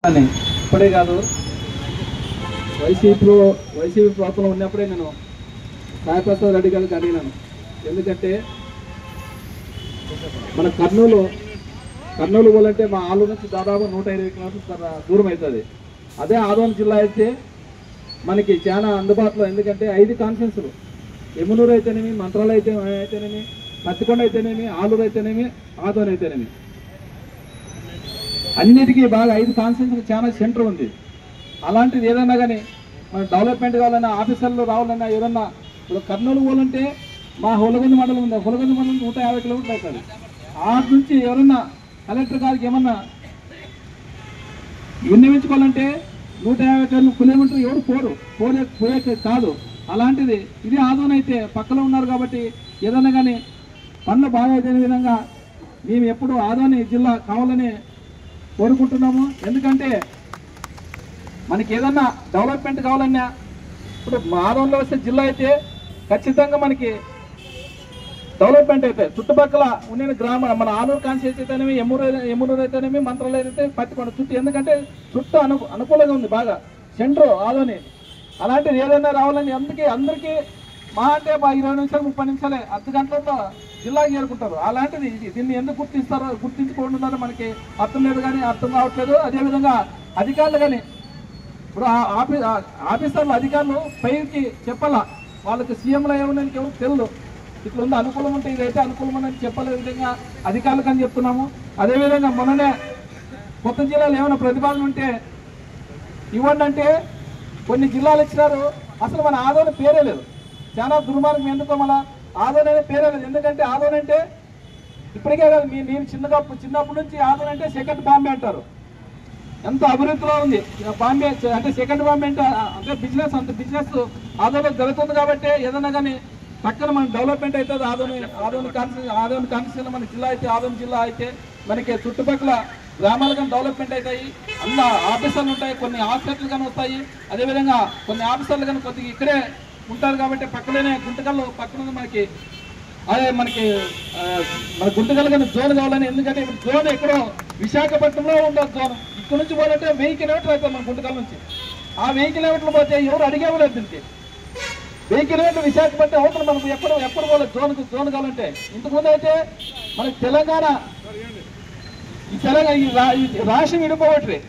ఇప్పుడే కాదు, వైసీపీ ప్రభుత్వం ఉన్నప్పుడే నేను సాయిప్రసాద్ రెడ్డి గారికి అడిగినాను. ఎందుకంటే మన కర్నూలు పోలంటే మా ఆలూరు నుంచి దాదాపు 120 కిలోమీటర్ల దూరం అవుతుంది. అదే ఆదోని జిల్లా అయితే మనకి చాలా అందుబాటులో. ఎందుకంటే 5 కాన్ఫరెన్సులు, ఎమునూరు అయితేనేమి, మంత్రాలయం అయితేనేమి, పత్తికొండ అయితేనేమి, ఆలూరు అయితేనేమి, ఆదోని అయితేనేమి, అన్నిటికీ బాగా 5 కాన్ఫరెన్స్కి చాలా సెంటర్ ఉంది. అలాంటిది ఏదన్నా కానీ మన డెవలప్మెంట్ కావాలన్నా, ఆఫీసర్లు రావాలన్నా, ఏదన్నా ఇప్పుడు కర్నూలు పోవాలంటే మా హొలగొంద మండలం ఉంది. హొలగొంద మండలం 150 కిలోమీటర్లు అవుతుంది. ఆటి నుంచి ఎవరన్నా కలెక్టర్ గారికి ఏమన్నా విన్నవించుకోవాలంటే 150 కిలోమీటర్లు ఎవరు పోయే కాదు. అలాంటిది ఇది ఆదోని అయితే పక్కలో ఉన్నారు కాబట్టి ఏదన్నా కానీ పనులు బాగా అయిన విధంగా మేము ఎప్పుడు ఆదోని జిల్లా కావాలని కోరుకుంటున్నాము. ఎందుకంటే మనకి ఏదన్నా డెవలప్మెంట్ కావాలన్నా ఇప్పుడు ఆదోనిలో వస్తే జిల్లా అయితే ఖచ్చితంగా మనకి డెవలప్మెంట్ అవుతాయి. చుట్టుపక్కల ఉన్న గ్రామ మన ఆలూరు కాన్స్టిట్యూన్సీ అయితేనేమి, ఎమునూరు అయితేనేమి, మంత్రాలయం అయితే పత్తికొండ చుట్టూ, ఎందుకంటే చుట్టూ అనుకూలంగా ఉంది బాగా సెంటర్ ఆదోని. అలాంటిది ఏదైనా రావాలని అందరికీ మా అంటే 20 నిమిషాలు 30 నిమిషాలే అర్ధ గంటలతో జిల్లాకి చేరుకుంటారు. అలాంటిది దీన్ని ఎందుకు గుర్తించుకుంటున్నారో మనకి అర్థం లేదు, కానీ అర్థం కావట్లేదు. అదేవిధంగా అధికారులు కానీ ఇప్పుడు ఆఫీసర్లు అధికారులు పైకి చెప్పాలా, వాళ్ళకి సీఎంలో ఏమన్నా ఎవరు తెలియదు. ఇట్లా ఉంది, అనుకూలం ఉంటే ఇదైతే అనుకూలం అని చెప్పలే విధంగా అధికారులకు అని చెప్తున్నాము. అదేవిధంగా మొన్ననే కొత్త జిల్లాలో ఏమైనా ప్రతిపాదన ఉంటే ఇవ్వండి అంటే కొన్ని జిల్లాలు ఇచ్చినారు. అసలు మన ఆదోని పేరే లేదు. చాలా దుర్మార్గం. ఎందుకో మళ్ళీ ఆదోని అనే పేరే లేదు. ఎందుకంటే ఆదోని అంటే ఇప్పటికే కాదు, నేను చిన్నప్పటి నుంచి ఆదోని అంటే సెకండ్ బాంబే అంటారు. ఎంత అభివృద్ధిలో ఉంది బాంబే అంటే సెకండ్ బాంబే అంటే బిజినెస్, అంత బిజినెస్ ఆదోనిలో జరుగుతుంది. కాబట్టి ఏదన్నా కానీ పక్కన మన డెవలప్మెంట్ అవుతుంది. ఆదోని కాన్స్టిట్యూన్సీ మన జిల్లా అయితే, ఆదోని జిల్లా అయితే మనకి చుట్టుపక్కల గ్రామాలు కానీ డెవలప్మెంట్ అవుతాయి. అన్న ఆఫీసర్లు ఉంటాయి, కొన్ని హాస్పిటల్ కానీ వస్తాయి. అదేవిధంగా కొన్ని ఆఫీసర్లు కానీ కొద్దిగా ఇక్కడే ఉంటారు. కాబట్టి పక్కనే గుంటకల్లో పక్కన మనకి మన గుంటకల్ కానీ జోన్ కావాలని. ఎందుకంటే ఇప్పుడు జోన్ ఎక్కడో విశాఖపట్నంలో ఉండదు జోన్. ఇక్కడ నుంచి పోవాలంటే 1000 కిలోమీటర్లు అవుతుంది మన గుంటకల్ నుంచి. ఆ 1000 కిలోమీటర్లు పోతే ఎవరు అడిగేవాళ్ళు దీనికి. 1000 కిలోమీటర్లు విశాఖపట్నం అవుతుంది. మనకు ఎప్పుడు పోలేదు జోన్ కావాలంటే. ఇంతకుముందు అయితే మనకి తెలంగాణ ఈ రాష్ట్రం విడిపోవట్లే.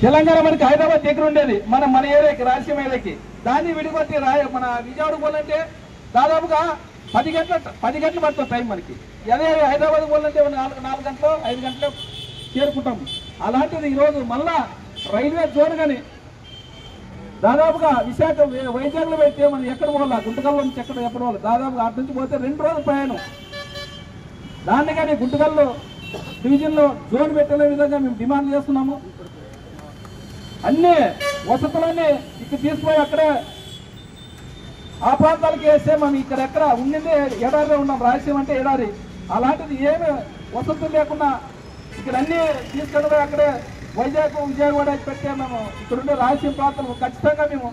తెలంగాణ మనకి హైదరాబాద్ దగ్గర ఉండేది, మన ఏరియాకి, రాయలసీమ ఏరియాకి. దాన్ని విడిపోతే మన విజయవాడ పోవాలంటే దాదాపుగా 10 గంటలు పడుతుంది టైం మనకి. అదే హైదరాబాద్ పోవాలంటే 4 గంటలు 5 గంటలు చేరుకుంటాము. అలాంటిది ఈరోజు మళ్ళా రైల్వే జోన్ కానీ దాదాపుగా వైజాగ్లో పెడితే మనం ఎక్కడ పోవాలా, గుంటకల్లో నుంచి ఎప్పుడు పోవాలి, దాదాపుగా అటు నుంచి పోతే 2 రోజులు ప్రయాణం. దాన్ని కానీ గుంటకల్లో డివిజన్లో జోన్ పెట్టే విధంగా మేము డిమాండ్ చేస్తున్నాము. అన్ని వసతులన్నీ ఇక్కడ తీసుకుపోయి అక్కడే ఆ ప్రాంతాలకు వేస్తే మనం ఇక్కడ ఎక్కడ ఉండింది ఎడారిలో ఉన్నాం. రాయలసీమ అంటే ఎడారి. అలాంటిది ఏమి వసతులు లేకుండా ఇక్కడ అన్ని తీసుకెళ్ళిపోయి అక్కడే విజయవాడ పెట్టే మేము ఇక్కడ ఉండే రాయలసీమ ప్రాంతాలు ఖచ్చితంగా మేము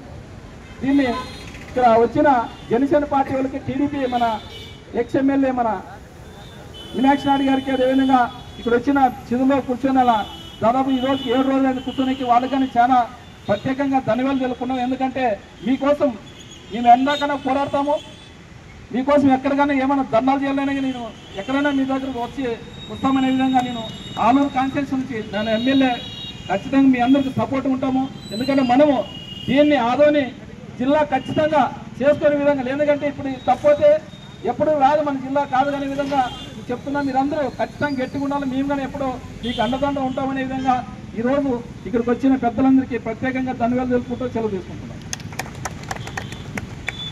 దీన్ని ఇక్కడ వచ్చిన జనసేన పార్టీ వాళ్ళకి, టీడీపీ మన ఎక్స్ఎమ్మెల్యే మన మీనాక్షి నాయుడు గారికి, అదేవిధంగా ఇక్కడ వచ్చిన చిదులో కూర్చొని అలా దాదాపు ఈ రోజుకి 7 రోజులు కూర్చొనికి వాళ్ళకని చాలా ప్రత్యేకంగా ధన్యవాదాలు తెలుపుకున్నాం. ఎందుకంటే మీకోసం మేము ఎందాకన్నా పోరాడతాము. మీకోసం ఎక్కడికైనా ఏమైనా ధర్నాలు చేయాలనే నేను ఎక్కడైనా మీ దగ్గరకు వస్తామనే విధంగా నేను ఆలూరు కాన్స్టిట్యూన్సీ నుంచి నేను ఎమ్మెల్యే ఖచ్చితంగా మీ అందరికీ సపోర్ట్ ఉంటాము. ఎందుకంటే మనము దీన్ని ఆదోని జిల్లా ఖచ్చితంగా చేసుకునే విధంగా, ఎందుకంటే ఇప్పుడు తప్పైతే ఎప్పుడు రాదు మన జిల్లా కాదు అనే విధంగా చెప్తున్నా. మీరందరూ ఖచ్చితంగా గట్టిగా ఉండాలి. మేము కానీ ఎప్పుడూ మీకు అండదండ ఉంటామనే విధంగా ఈరోజు ఇక్కడికి వచ్చిన పెద్దలందరికీ ప్రత్యేకంగా ధన్యవాదాలు తెలుపుకుంటూ సెలవు తీసుకుంటాం.